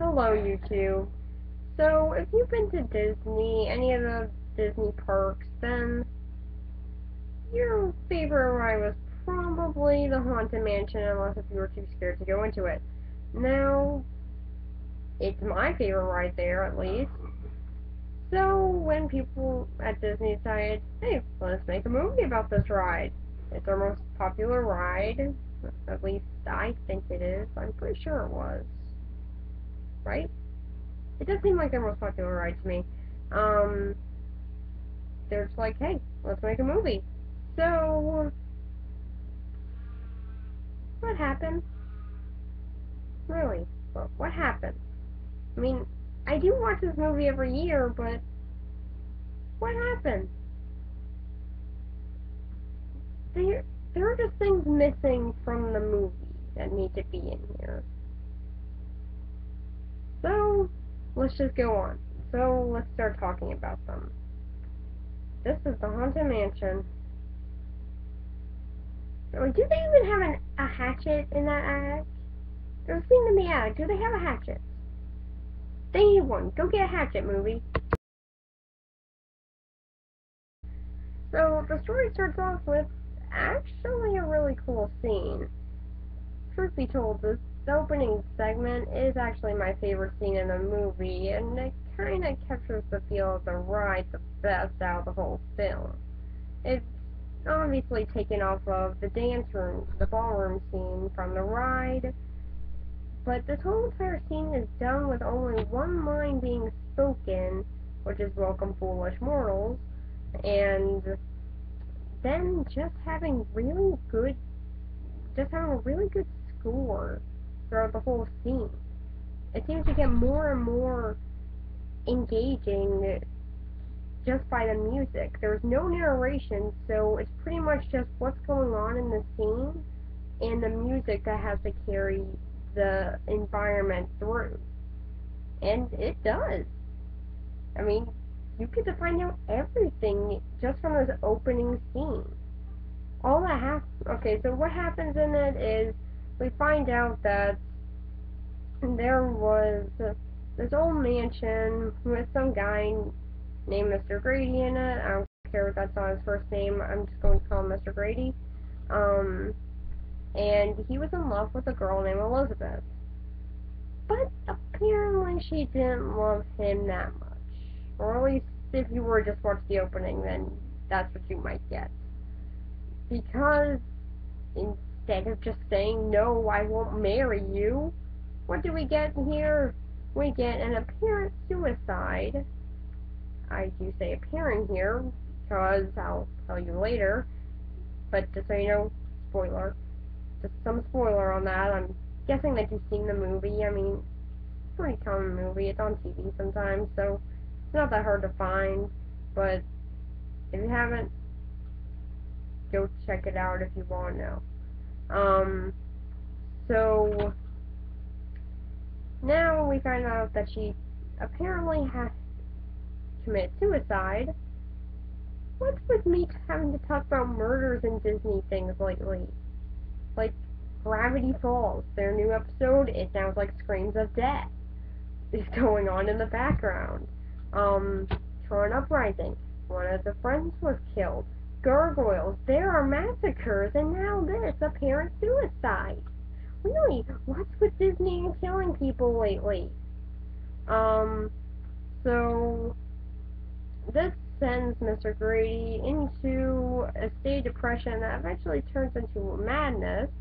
Hello, YouTube. So, if you've been to Disney, any of the Disney parks, then your favorite ride was probably the Haunted Mansion, unless if you were too scared to go into it. Now, it's my favorite ride there, at least. So, when people at Disney decided, hey, let's make a movie about this ride. It's our most popular ride. At least I think it is. I'm pretty sure it was. Right? It does seem like their most popular ride to me. Um, they're just like, hey, let's make a movie. So, what happened? Really? What happened? I mean, I do watch this movie every year, but what happened? There, there are just things missing from the movie that need to be in here. So, let's just go on. So, let's start talking about them. This is the Haunted Mansion. Do they even have a hatchet in that attic? There's a scene in the attic. Do they have a hatchet? They need one. Go get a hatchet, movie. So, the story starts off with actually a really cool scene. Truth be told, this opening segment is actually my favorite scene in the movie, and it kind of captures the feel of the ride the best out of the whole film. It's obviously taken off of the dance room, the ballroom scene from the ride, but this whole entire scene is done with only one line being spoken, which is "Welcome, foolish mortals," and then just having a really good score throughout the whole scene. It seems to get more and more engaging just by the music. There's no narration, so it's pretty much just what's going on in the scene and the music that has to carry the environment through. And it does. I mean, you get to find out everything just from this opening scene. Okay, so what happens in it is we find out that there was this old mansion with some guy named Mr. Grady in it. I don't care if that's not his first name. I'm just going to call him Mr. Grady. Um, and he was in love with a girl named Elizabeth. But apparently she didn't love him that much. Or at least if you were just watch the opening, then that's what you might get. Because instead of just saying, no, I won't marry you, what do we get here? We get an apparent suicide. I do say apparent here, because I'll tell you later. But just so you know, spoiler. Just some spoiler on that. I'm guessing that you've seen the movie. I mean, it's a pretty common movie. It's on TV sometimes, so it's not that hard to find. But if you haven't, go check it out if you want to know. So now we find out that she apparently has committed suicide. What's with me having to talk about murders and Disney things lately? Like Gravity Falls, their new episode, it sounds like screams of death is going on in the background. Tron Uprising, one of the friends was killed. Gargoyles, there are massacres, and now this, apparent suicide. Really, what's with Disney and killing people lately? So this sends Mr. Grady into a state of depression that eventually turns into madness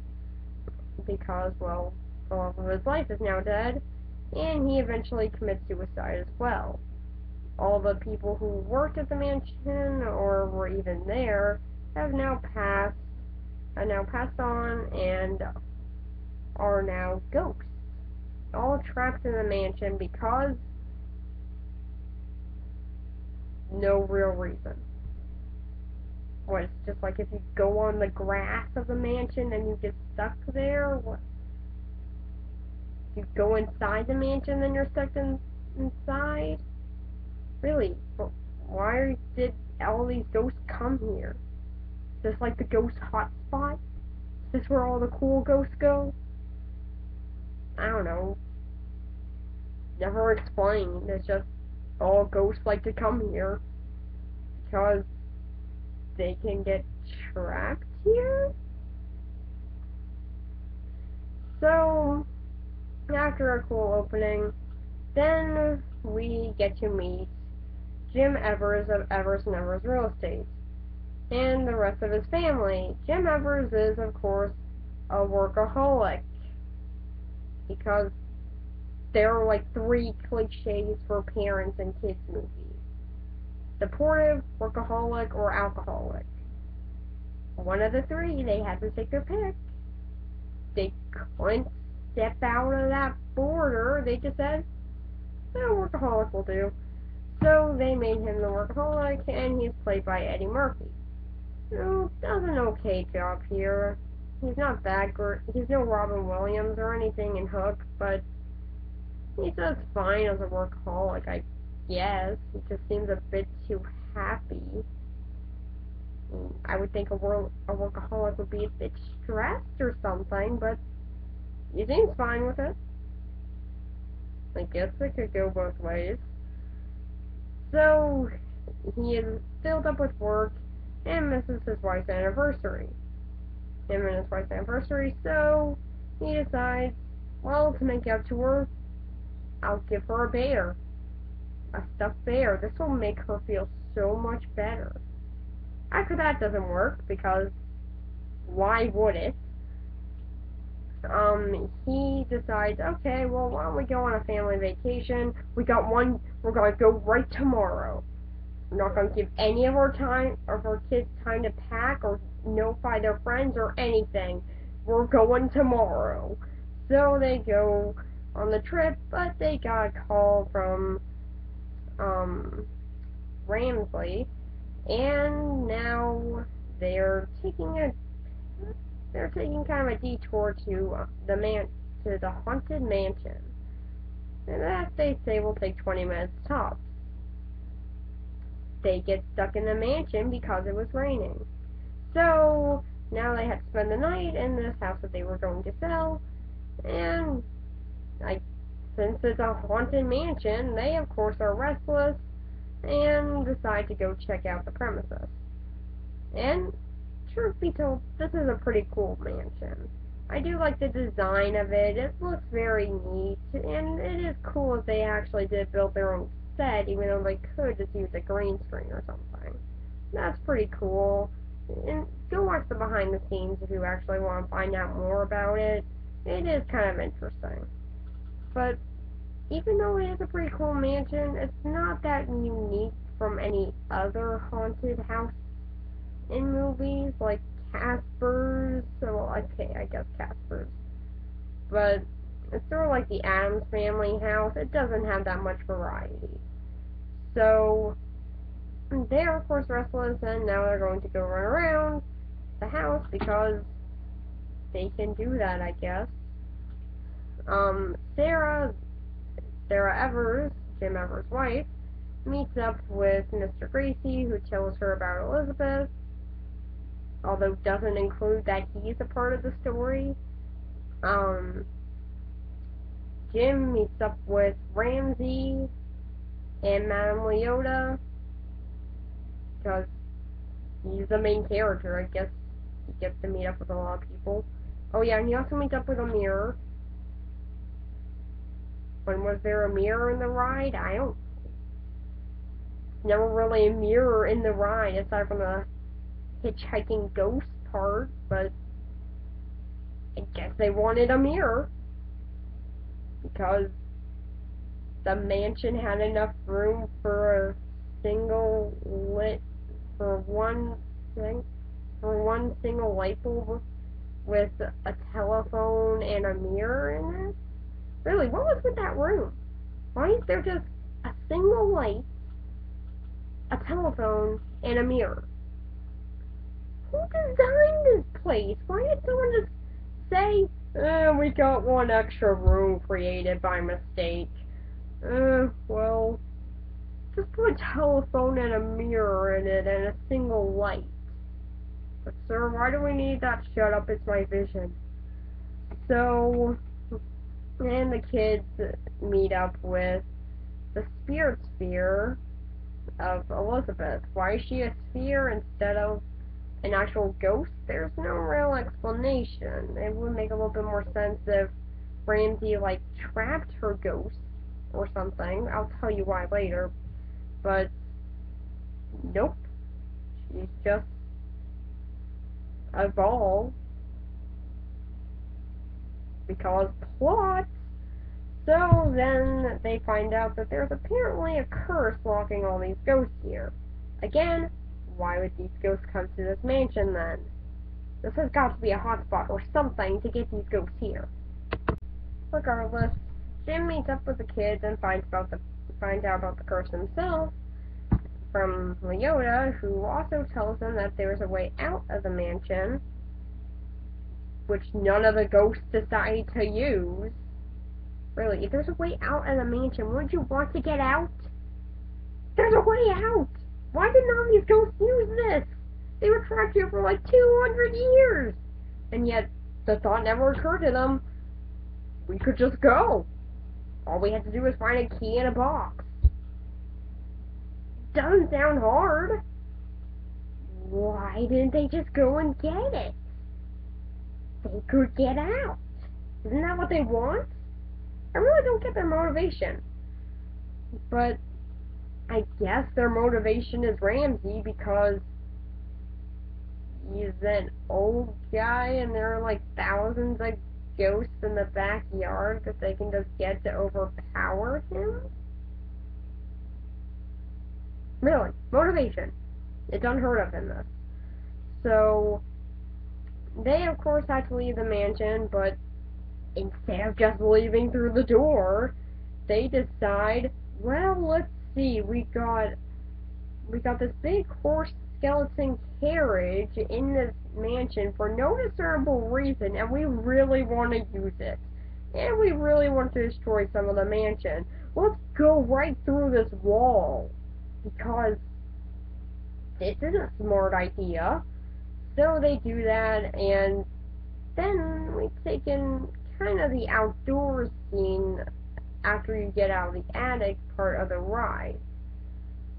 because, well, the love of his life is now dead, and he eventually commits suicide as well. All the people who worked at the mansion or were even there have now passed on and are now ghosts, all trapped in the mansion because no real reason. What, it's just like if you go on the grass of the mansion and you get stuck there? What? You go inside the mansion and you're stuck inside? Really? But why did all these ghosts come here? Is this like the ghost hotspot? Is this where all the cool ghosts go? I don't know. never explained. It's just all ghosts like to come here because they can get trapped here. So after a cool opening, then we get to meet Jim Evers of Evers and Evers Real Estate and the rest of his family. Jim Evers is, of course, a workaholic because there are like three cliches for parents in kids' movies: supportive, workaholic, or alcoholic. One of the three, they had to take their pick. They couldn't step out of that border. They just said, no, workaholic will do. So they made him the workaholic, and he's played by Eddie Murphy, who does an okay job here. He's not that great. He's no Robin Williams or anything in Hook, but he does fine as a workaholic, I guess. He just seems a bit too happy. I would think a workaholic would be a bit stressed or something, but he seems fine with it. I guess it could go both ways. So, he is filled up with work and misses his wife's anniversary. Him and his wife's anniversary, so he decides, well, to make up to her, I'll give her a bear. A stuffed bear. This will make her feel so much better. After that doesn't work, because why would it? He decides, okay, well, why don't we go on a family vacation? We're gonna go right tomorrow. We're not gonna give any of our kids time to pack or notify their friends or anything. We're going tomorrow. So they go on the trip, but they got a call from, Ramsley, and now they're taking kind of a detour to the haunted mansion, and that they say will take 20 minutes tops. They get stuck in the mansion because it was raining, so now they have to spend the night in this house that they were going to sell, and since it's a haunted mansion, they of course are restless and decide to go check out the premises. And truth be told, this is a pretty cool mansion. I do like the design of it. It looks very neat, and it is cool that they actually did build their own set, even though they could just use a green screen or something. That's pretty cool. And go watch the behind the scenes if you actually want to find out more about it. It is kind of interesting. But even though it is a pretty cool mansion, it's not that unique from any other haunted house in movies, like Casper's. Well, okay, I guess Casper's. But it's sort of like the Addams Family house. It doesn't have that much variety. So, they're of course restless, and now they're going to go run around the house because they can do that, I guess. Sarah Evers, Jim Evers' wife, meets up with Mr. Gracie, who tells her about Elizabeth, although doesn't include that he's a part of the story. Jim meets up with Ramsey and Madame Leota, because he's the main character. I guess he gets to meet up with a lot of people. Oh yeah, and he also meets up with a mirror. When was there a mirror in the ride? Never really a mirror in the ride, aside from the Hitchhiking Ghosts part, but I guess they wanted a mirror, because the mansion had enough room for one single light bulb with a telephone and a mirror in it. Really, what was with that room? Why is there just a single light, a telephone, and a mirror? Who designed this place? Why did someone just say, we got one extra room created by mistake? Well, just put a telephone and a mirror in it and a single light. But sir, why do we need that? Shut up, it's my vision. So, And the kids meet up with the spirit sphere of Elizabeth. Why is she a sphere instead of an actual ghost? There's no real explanation. It would make a little bit more sense if Ramsey, like, trapped her ghost or something. I'll tell you why later. But, nope. She's just a ball. Because plot! So then they find out that there's apparently a curse locking all these ghosts here. Again, why would these ghosts come to this mansion then? This has got to be a hotspot or something to get these ghosts here. Regardless, Jim meets up with the kids and finds out about the curse himself from Leota, who also tells them that there's a way out of the mansion, which none of the ghosts decide to use. Really, if there's a way out of the mansion, wouldn't you want to get out? There's a way out! Why did none of these ghosts use this? They were trapped here for like 200 years! And yet, the thought never occurred to them. We could just go. All we had to do was find a key in a box. Doesn't sound hard. Why didn't they just go and get it? They could get out. Isn't that what they want? I really don't get their motivation. But I guess their motivation is Ramsey because he's an old guy and there are like thousands of ghosts in the backyard that they can just get to overpower him? Really, motivation. It's unheard of in this. So, they of course had to leave the mansion, but instead of just leaving through the door, they decide, well, let's see, we got this big horse skeleton carriage in this mansion for no discernible reason, and we really want to use it. And we really want to destroy some of the mansion. Let's go right through this wall, because this is a smart idea. So they do that, and then we've taken kind of the outdoor scene after you get out of the attic part of the ride.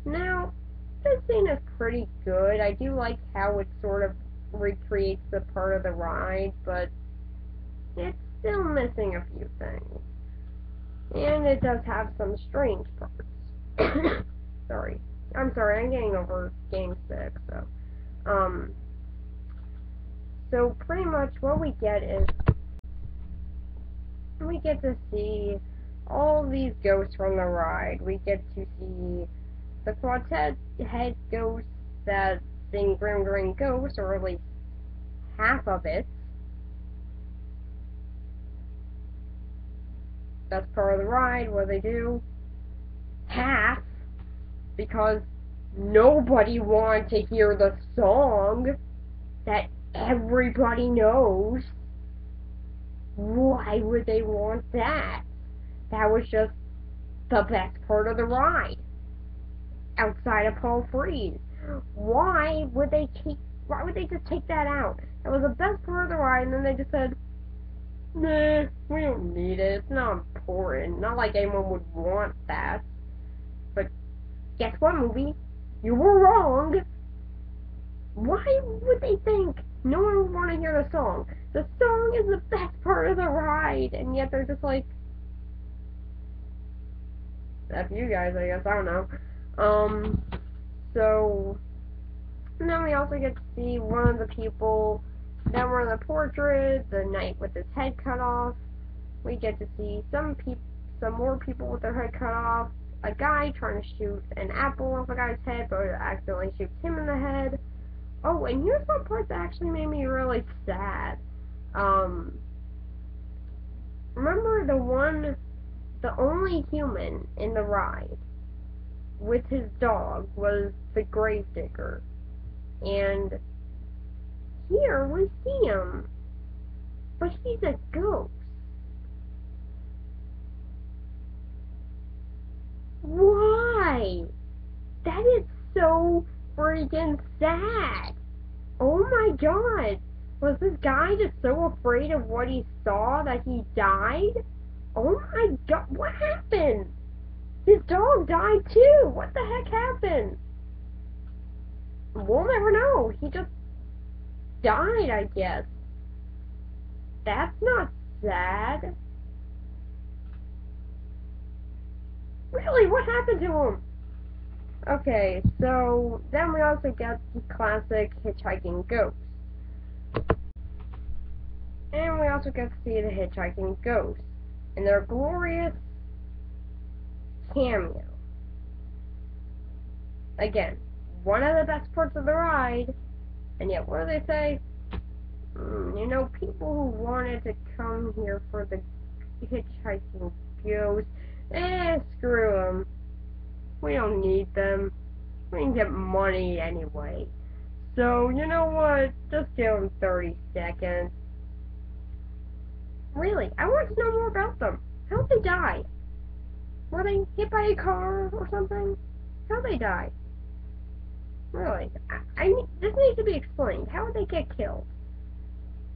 Now, this scene is pretty good. I do like how it sort of recreates the part of the ride, but it's still missing a few things. And it does have some strange parts. I'm sorry, I'm getting over getting sick, so pretty much what we get is we get to see all these ghosts from the ride. We get to see the quartet head ghosts that sing Grim Grim Ghost, or at least half of it. That's part of the ride, what they do. Half, because nobody wanted to hear the song that everybody knows. Why would they want that? That was just the best part of the ride. Outside of Paul Frees. Why would they just take that out? That was the best part of the ride, and then they just said, nah, we don't need it. It's not important. Not like anyone would want that. But guess what, movie? You were wrong. Why would they think no one would want to hear the song? The song is the best part of the ride, and yet they're just like, F you guys, I guess, I don't know. So, and then we also get to see one of the people that were in the portrait, the knight with his head cut off. We get to see some more people with their head cut off, a guy trying to shoot an apple off a guy's head, but accidentally shoots him in the head. Oh, and here's one part that actually made me really sad. Remember the only human in the ride with his dog was the gravedigger. And here we see him, but he's a ghost. Why? That is so freaking sad. Oh my god. Was this guy just so afraid of what he saw that he died? Oh my god, what happened? His dog died too! What the heck happened? We'll never know. He just died, I guess. That's not sad. Really, what happened to him? Okay, so then we also get the classic Hitchhiking Ghosts. And we also get to see the Hitchhiking Ghosts in their glorious cameo. Again, one of the best parts of the ride, and yet what do they say? People who wanted to come here for the Hitchhiking Ghosts, screw them. We don't need them. We can get money anyway. So, you know what? Just give them 30 seconds. Really, I want to know more about them. How'd they die? Were they hit by a car or something? How'd they die? Really, this needs to be explained. How did they get killed?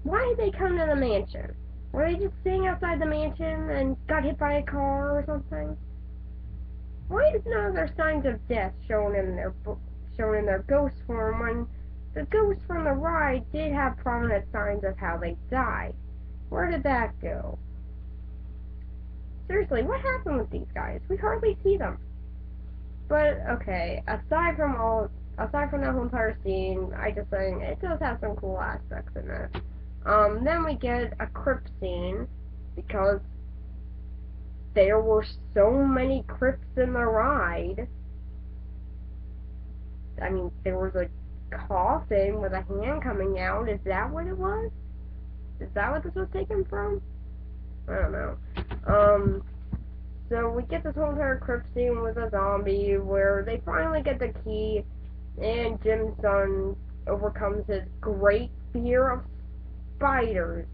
Why did they come to the mansion? Were they just sitting outside the mansion and got hit by a car or something? Why is none of their signs of death shown in their ghost form when the ghosts from the ride did have prominent signs of how they died? Where did that go? Seriously, what happened with these guys? We hardly see them. But okay, aside from that whole entire scene, I just think it does have some cool aspects in it. Then we get a crypt scene because there were so many crypts in the ride. I mean, there was a coffin with a hand coming out. Is that what it was? Is that what this was taken from? I don't know. So we get this whole entire crypt scene with a zombie where they finally get the key and Jim's son overcomes his great fear of spiders.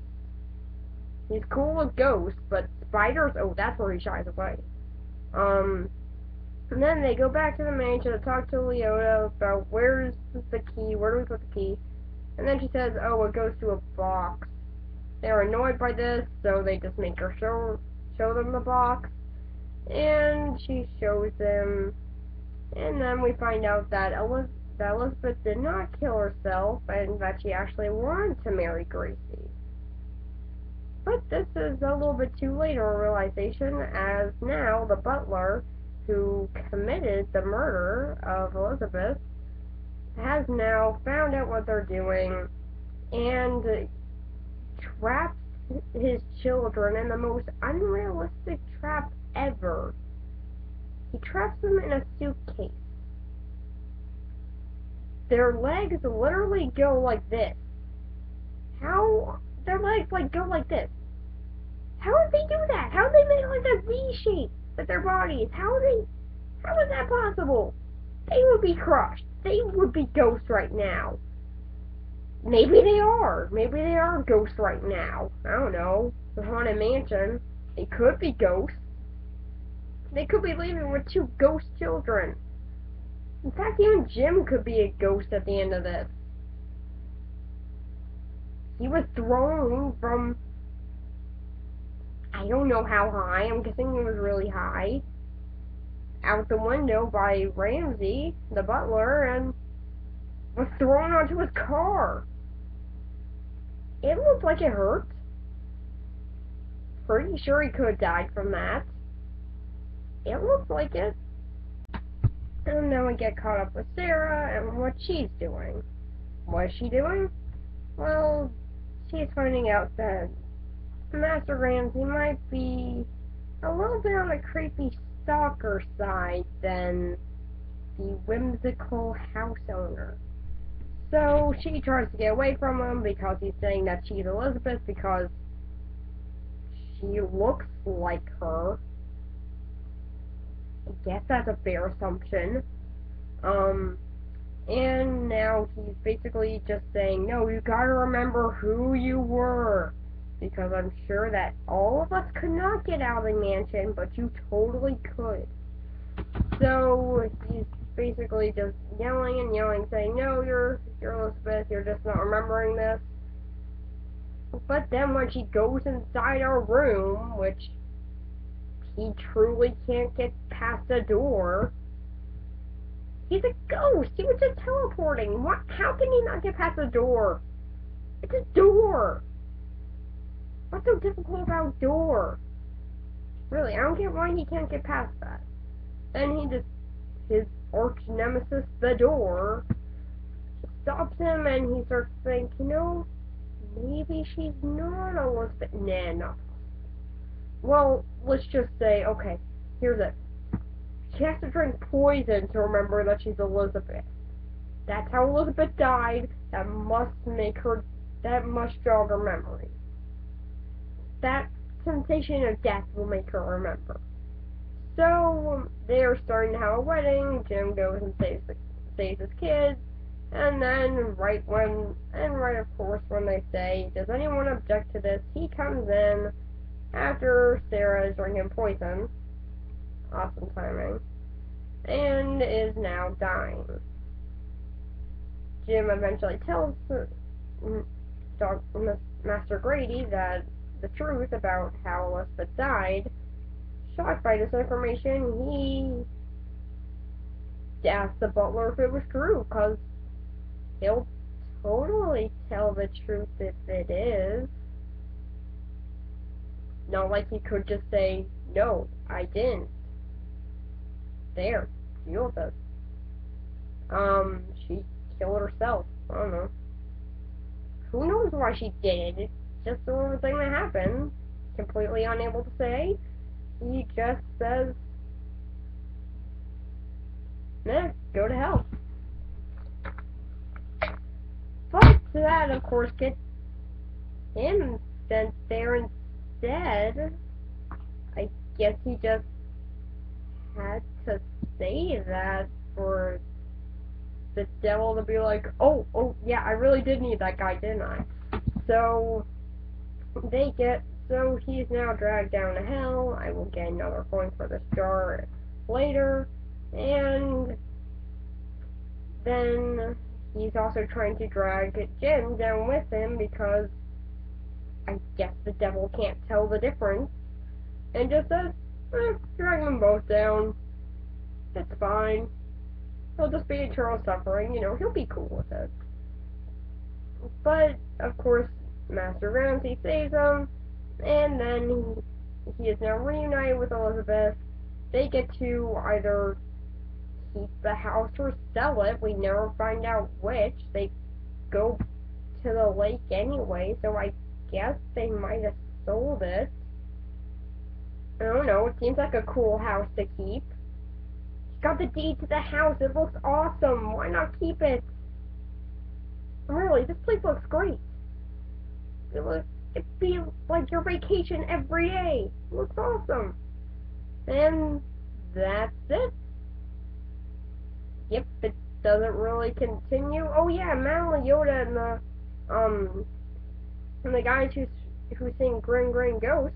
He's cool with ghosts, but spiders, oh, that's where he shies away. And then they go back to the mansion to talk to Leota about where's the key, where do we put the key? And then she says, oh, it goes to a box. They're annoyed by this, so they just make her show them the box. And she shows them, and then we find out that Elizabeth did not kill herself, and that she actually wanted to marry Gracie. But this is a little bit too late of a realization, as now the butler who committed the murder of Elizabeth has now found out what they're doing and traps his children in the most unrealistic trap ever. He traps them in a suitcase. Their legs literally go like this. How? Their legs go like this. How did they do that? How did they make like a V shape with their bodies? How is that possible? They would be crushed. They would be ghosts right now. Maybe they are. Maybe they are ghosts right now. I don't know. The haunted mansion. They could be ghosts. They could be living with two ghost children. In fact, even Jim could be a ghost at the end of this. He was thrown from, I don't know how high, I'm guessing he was really high, out the window by Ramsey, the butler, and was thrown onto his car. It looked like it hurt. Pretty sure he could have died from that. It looked like it. And then we get caught up with Sarah and what she's doing. What is she doing? Well, she's finding out that Master Ramsey might be a little bit on the creepy stalker side than the whimsical house owner. So she tries to get away from him because he's saying that she's Elizabeth because she looks like her. I guess that's a fair assumption. And now he's basically just saying, no, you gotta remember who you were. Because I'm sure that all of us could not get out of the mansion, but you totally could. So he's basically just yelling and yelling, saying, no, you're Elizabeth, you're just not remembering this. But then when she goes inside our room, which he truly can't get past the door. He's a ghost. He was just teleporting. What? How can he not get past the door? It's a door. What's so difficult about door? Really, I don't get why he can't get past that. Then his arch nemesis, the door, stops him, and he starts to think, maybe she's not Elizabeth. Nah, no. Well, let's just say, okay, here's it. She has to drink poison to remember that she's Elizabeth. That's how Elizabeth died. That must jog her memory. That sensation of death will make her remember. So, they're starting to have a wedding. Jim goes and saves his kids. And then, right of course, when they say, does anyone object to this, he comes in after Sarah is drinking poison. Awesome timing. And is now dying. Jim eventually tells Master Grady that the truth about how Elizabeth died. Shocked by this information, he asked the butler if it was true, because he'll totally tell the truth if it is. Not like he could just say, no, I didn't. There, deal with it. She killed herself. I don't know. Who knows why she did it? It's just the sort of thing that happened. Completely unable to say. He just says, nah, go to hell. But that, of course, gets him sent there instead. I guess he just had to say that for the devil to be like, oh, yeah, I really did need that guy, didn't I? So he's now dragged down to hell. I will get another coin for this jar later. And then he's also trying to drag Jim down with him because I guess the devil can't tell the difference. And just says, drag them both down. It's fine. It'll just be eternal suffering, he'll be cool with it. But, of course, Master Ramsay saves him, and then he is now reunited with Elizabeth. They get to either keep the house or sell it. We never find out which. They go to the lake anyway, so I guess they might have sold it. I don't know, it seems like a cool house to keep. Got the deed to the house. It looks awesome. Why not keep it? Really, this place looks great. It'd be like your vacation every day. It looks awesome. And that's it. Yep, it doesn't really continue. Oh yeah, Mal Yoda and the guys who sing Grin Grin Ghosts,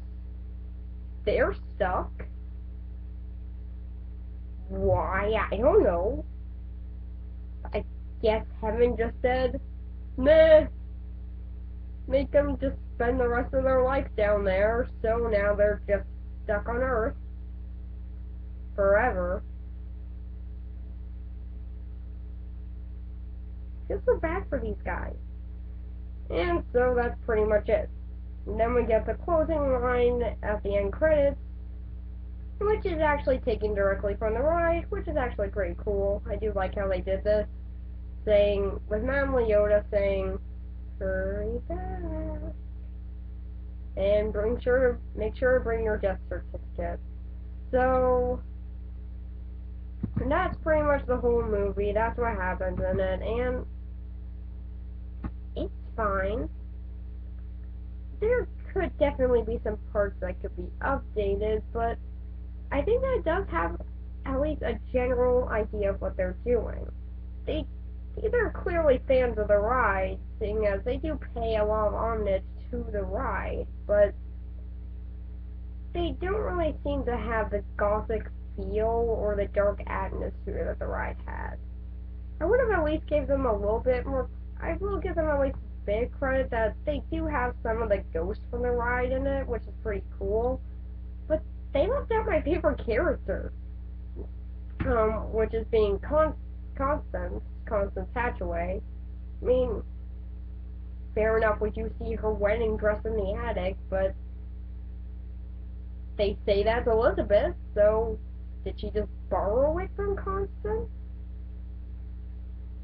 they're stuck. Why? I don't know. I guess heaven just said, meh, make them just spend the rest of their life down there, so now they're just stuck on Earth forever. Feels so bad for these guys. And so that's pretty much it. And then we get the closing line at the end credits, which is actually taken directly from the ride, which is actually pretty cool. I do like how they did this, with Mama Yoda saying, hurry back, and make sure to bring your death certificate. So, that's pretty much the whole movie. That's what happens in it, and it's fine. There could definitely be some parts that could be updated, but I think that it does have at least a general idea of what they're doing. They're clearly fans of the ride, seeing as they do pay a lot of homage to the ride, but they don't really seem to have the gothic feel or the dark atmosphere that the ride has. I would have at least gave them a little bit more, I will give them at least a bit of credit that they do have some of the ghosts from the ride in it, which is pretty cool, but they left out my favorite character, which is being Constance Hatchaway. I mean, fair enough, we do see her wedding dress in the attic, but they say that's Elizabeth, so did she just borrow it from Constance?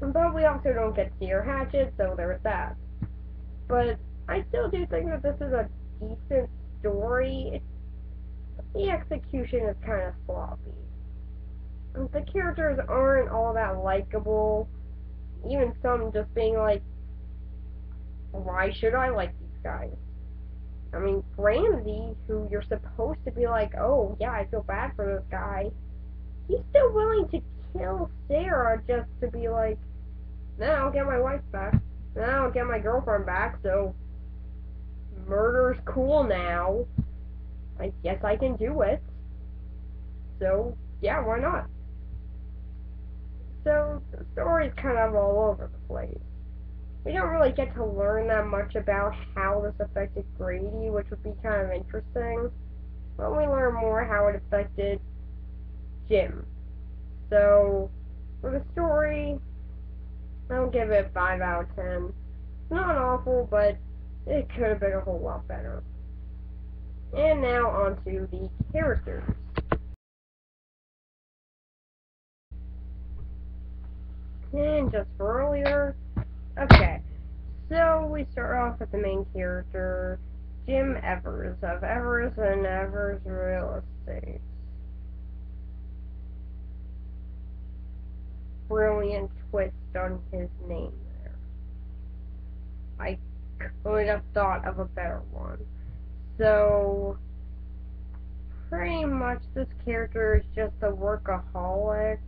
But we also don't get to see her hatchet, so there's that. But I still do think that this is a decent story. The execution is kind of sloppy. The characters aren't all that likable. Even some just being like, why should I like these guys? I mean, Ramsey, who you're supposed to be like, oh, yeah, I feel bad for this guy, he's still willing to kill Sarah just to be like, no, I'll get my wife back. No, I'll get my girlfriend back, so murder's cool now. I guess I can do it. So, yeah, why not? So, the story's kind of all over the place. We don't really get to learn that much about how this affected Grady, which would be kind of interesting. But we learn more how it affected Jim. So, for the story, I'll give it 5 out of 10. It's not awful, but it could have been a whole lot better. And now on to the characters. And just for earlier, okay, so we start off with the main character, Jim Evers of Evers and Evers Real Estate. Brilliant twist on his name there. I could have thought of a better one. So, pretty much this character is just a workaholic.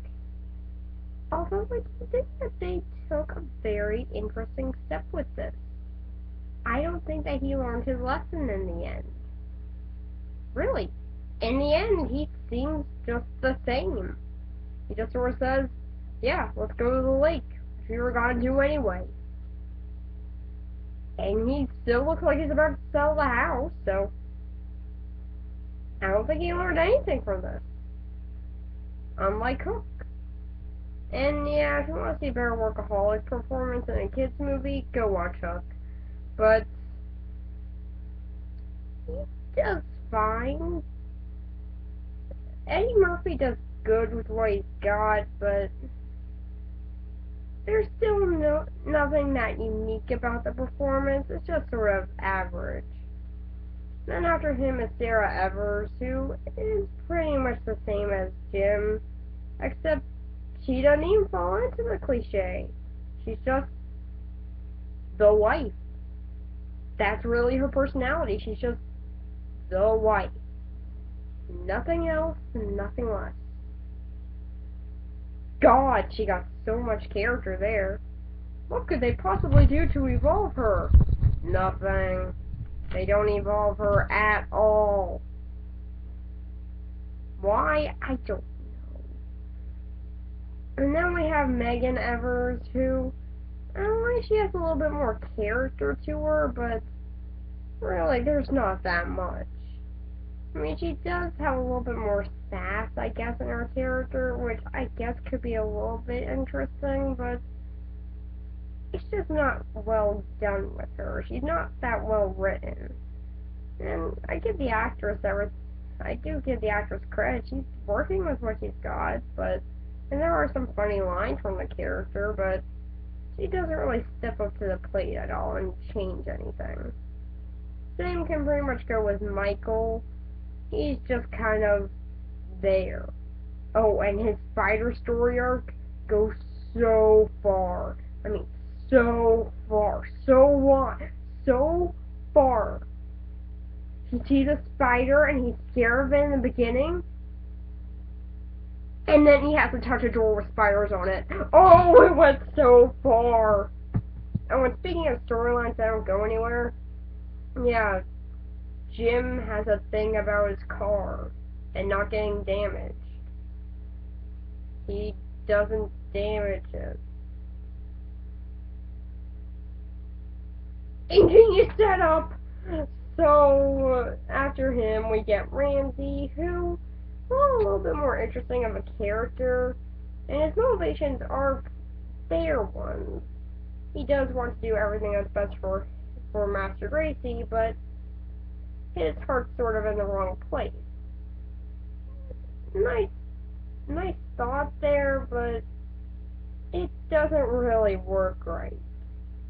Although I think that they took a very interesting step with this. I don't think that he learned his lesson in the end. Really. In the end, he seems just the same. He just sort of says, yeah, let's go to the lake, which we were going to do anyway. And he still looks like he's about to sell the house, so I don't think he learned anything from this. Unlike Hook. And yeah, if you want to see a better workaholic performance in a kids movie, go watch Hook. But he does fine. Eddie Murphy does good with what he's got, but there's still nothing that unique about the performance. It's just sort of average. Then after him is Sarah Evers, who is pretty much the same as Jim, except she doesn't even fall into the cliche. She's just the wife. That's really her personality. She's just the wife. Nothing else and nothing less. God, she got so much character there. What could they possibly do to evolve her? Nothing. They don't evolve her at all. Why? I don't know. And then we have Megan Evers, who, I don't know, she has a little bit more character to her, but really, there's not that much. I mean, she does have a little bit more sass, I guess, in her character, which I guess could be a little bit interesting, but it's just not well done with her. She's not that well written. And I do give the actress credit. She's working with what she's got, and there are some funny lines from the character, but she doesn't really step up to the plate at all and change anything. Same can pretty much go with Michael. He's just kind of there. Oh, and his spider story arc goes so far. I mean, so far. So far. He sees a spider and he's scared of it in the beginning. And then he has to touch a door with spiders on it. Oh, it went so far. Oh, and speaking of storylines that don't go anywhere, yeah, Jim has a thing about his car and not getting damaged. He doesn't damage it. Ingenious setup! So, after him, we get Ramsey, who, well, a little bit more interesting of a character, and his motivations are fair ones. He does want to do everything that's best for Master Gracie, but his heart's sort of in the wrong place. Nice thought there, but it doesn't really work right.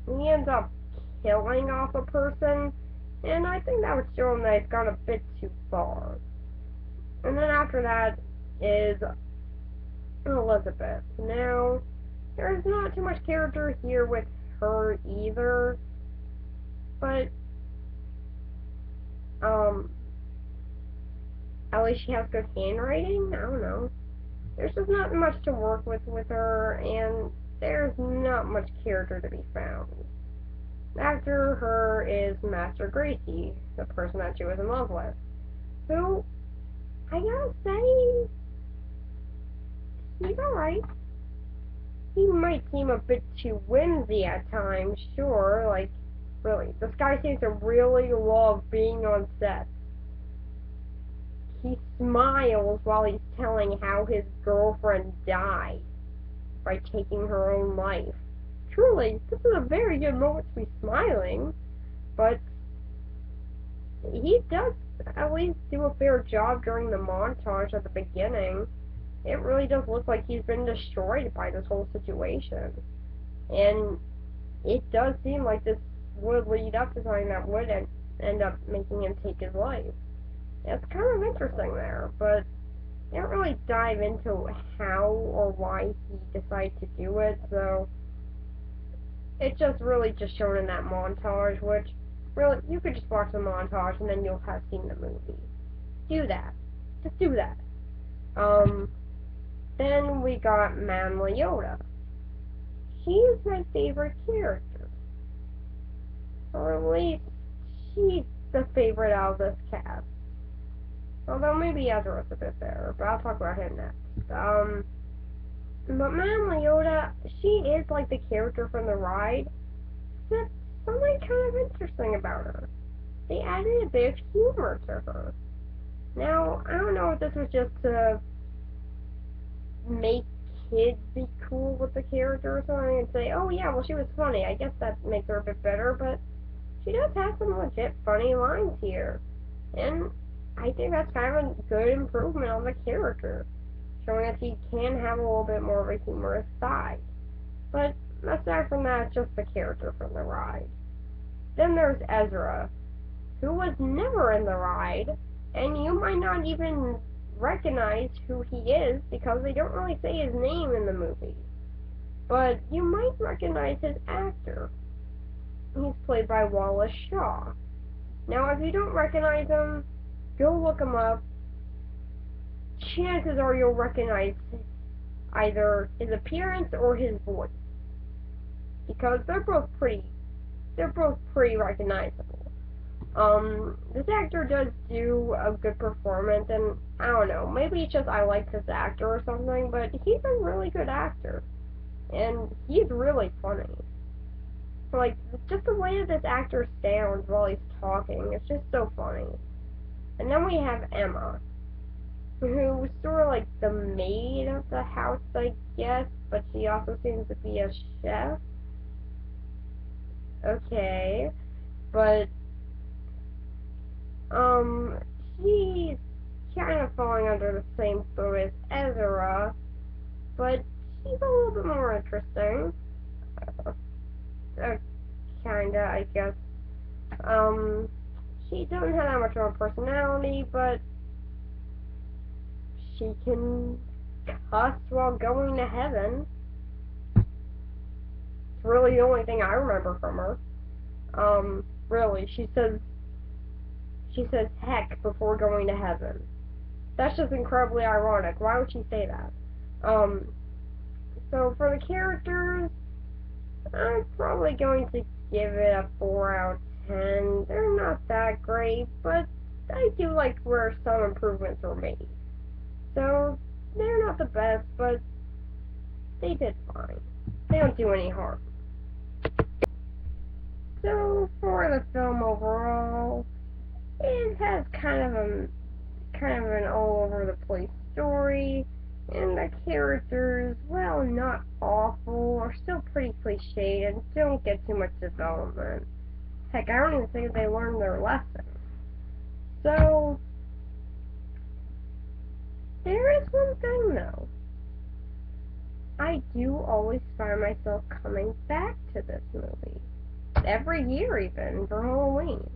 He ends up killing off a person, and I think that would show him that he's gone a bit too far. And then after that is Elizabeth. Now, there's not too much character here with her either, but, at least she has good handwriting? I don't know. There's just not much to work with her, and there's not much character to be found. After her is Master Gracie, the person that she was in love with, who, I gotta say, he's alright. He might seem a bit too whimsy at times, sure, like, really, this guy seems to really love being on set. He smiles while he's telling how his girlfriend died by taking her own life. Truly, this is a very good moment to be smiling, but he does at least do a fair job during the montage at the beginning. It really does look like he's been destroyed by this whole situation. And it does seem like this would lead up to something that would end up making him take his life. It's kind of interesting there, but they don't really dive into how or why he decided to do it, so it's just really just shown in that montage, which, really, you could just watch the montage and then you'll have seen the movie. Do that. Just do that. Then we got Madame Leota. She's my favorite character. Or at least, she's the favorite out of this cast. Although maybe Ezra's a bit better, but I'll talk about him next. But Madame Leota, she is like the character from the ride. That's something kind of interesting about her. They added a bit of humor to her. Now, I don't know if this was just to make kids be cool with the character or something and say, oh yeah, well she was funny, I guess that makes her a bit better, but she does have some legit funny lines here. And I think that's kind of a good improvement on the character, showing that he can have a little bit more of a humorous side. But aside from that, it's just the character from the ride. Then there's Ezra, who was never in the ride, and you might not even recognize who he is because they don't really say his name in the movie. But you might recognize his actor. He's played by Wallace Shaw. Now, if you don't recognize him, go look him up. Chances are you'll recognize either his appearance or his voice, because they're both pretty recognizable. This actor does do a good performance, and I don't know, maybe it's just I like this actor or something, but he's a really good actor, and he's really funny. Like, just the way that this actor sounds while he's talking, it's just so funny. And then we have Emma, who's sort of like the maid of the house, I guess, but she also seems to be a chef. Okay, but she's kind of falling under the same boat as Ezra, but she's a little bit more interesting. Kinda, I guess. She doesn't have that much of a personality, but she can cuss while going to heaven. It's really the only thing I remember from her. Really, she says heck before going to heaven. That's just incredibly ironic. Why would she say that? So for the characters, I'm probably going to give it a 4 out of 10. They're not that great, but I do like where some improvements were made. So, they're not the best, but they did fine. They don't do any harm. So, for the film overall, it has kind of an all over the place story, and the characters, well, not awful, are still pretty cliched and don't get too much development. Heck, I don't even think they learned their lesson. So, there is one thing though. I do always find myself coming back to this movie. Every year even, for Halloween.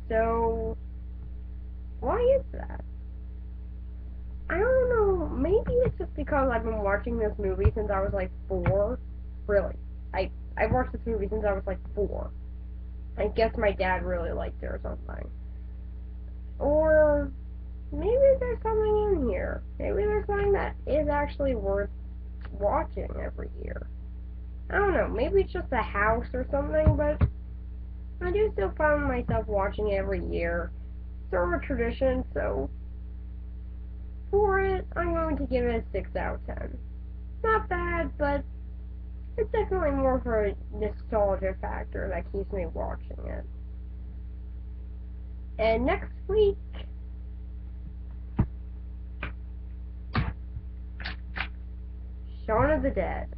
So, why is that? I don't know, maybe it's just because I've been watching this movie since I was like 4. Really. I watched this movie since I was like 4. I guess my dad really liked it or something. Or maybe there's something in here. Maybe there's something that is actually worth watching every year. I don't know, maybe it's just a house or something, but I do still find myself watching it every year. It's sort of a tradition, so for it, I'm going to give it a 6 out of 10. Not bad, but it's definitely more for a nostalgia factor that keeps me watching it. And next week, Shaun of the Dead.